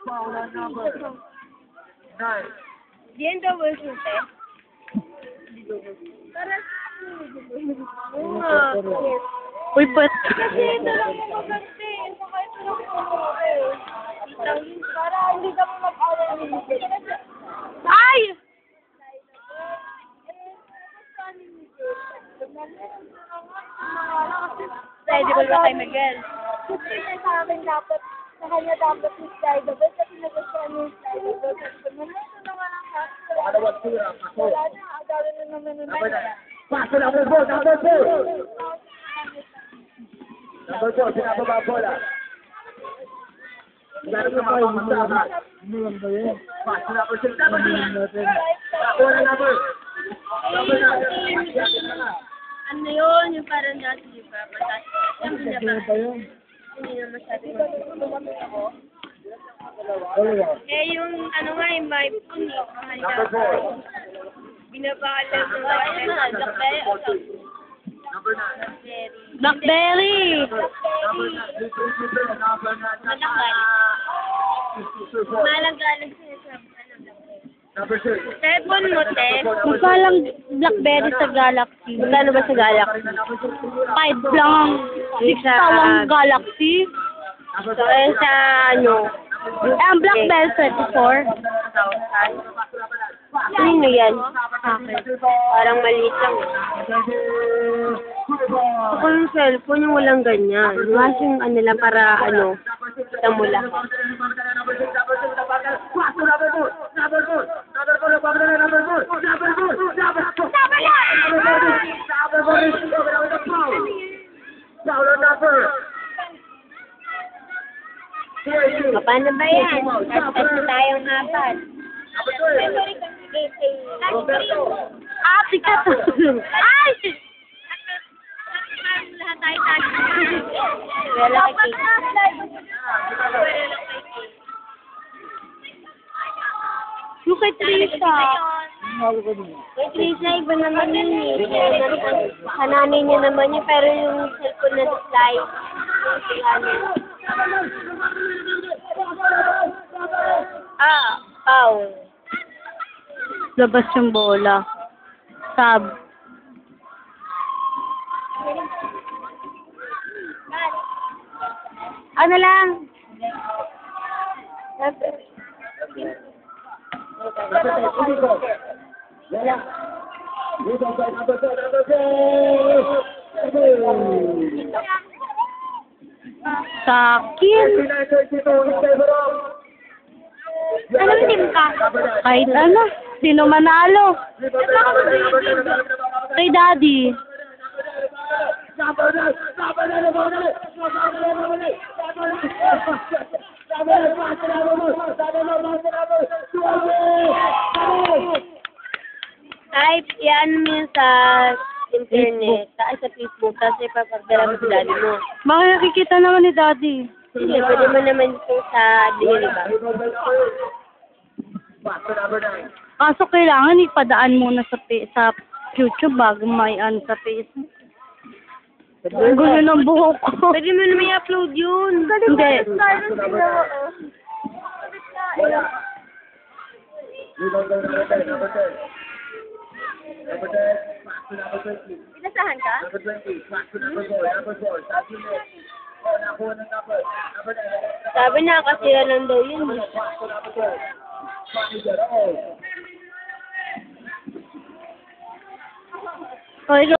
Paula number 9. Diyan daw version, te. Para Uy, pwet. kasi ito lang yung maganda eh. Saka ito lang yung maganda eh. Para hindi ka mo mag-alala. Ay! Edible ba kay Miguel? Kasi sa akin dapat, sa kanya dapat yung slidable kasi nagustuhan niya yung slidable. Sabi ko, ito naman ang hassle. Wala na, agawin na naman naman. Paso number 4, number 4. Number 4, pinababa ang bola. Lalo na mapapasama. Paso number 6, number 6. Bola number. Number 9. Ano yun? Yung parang dati, di ba? Hindi na masyado ako. Eh, yung ano nga, yung my phone eh. Mahal Number na. 4. Binabaalam ko nga. Number 9. Blackberry. Number 9. Number 9. Malagalag siya sa Number 6. cellphone mo, te. Magkalang Blackberry sa Galaxy. Magkano ba sa Galaxy? 5 lang ang 6 tawang Galaxy. So, eh, sa ano? Eh, ang Blackberry 34. Sino yan? Parang maliit lang. Ako yung cellphone, yung walang ganyan. Yung ano lang para ano, kita mo lang. Paano ba yan? At tayong apat. Ah, sikat. Ay! Lahat tayo tayo. Wala kay Yung kay Trisha. Kay Trisha, iba naman yun eh. Kananay niya naman yun, pero yung cellphone na slide. Foul. Labas yung bola. Sab. Ano lang? Sakit. Anong team ka? Kahit ano. Sino manalo? Kay Daddy. Ay, yan mo yun sa internet, sa Facebook, tapos ipapagdala mo sa daddy mo. Baka nakikita naman ni Daddy. Sige, pwede mo naman ito sa daily ba? Kaso kailangan ipadaan muna sa YouTube bago may sa Facebook. Ang gulo ng buhok ko. Pwede mo naman i-upload yun. Hindi. Pinasahan ka? Sabi na kasi lang daw yun. Oy,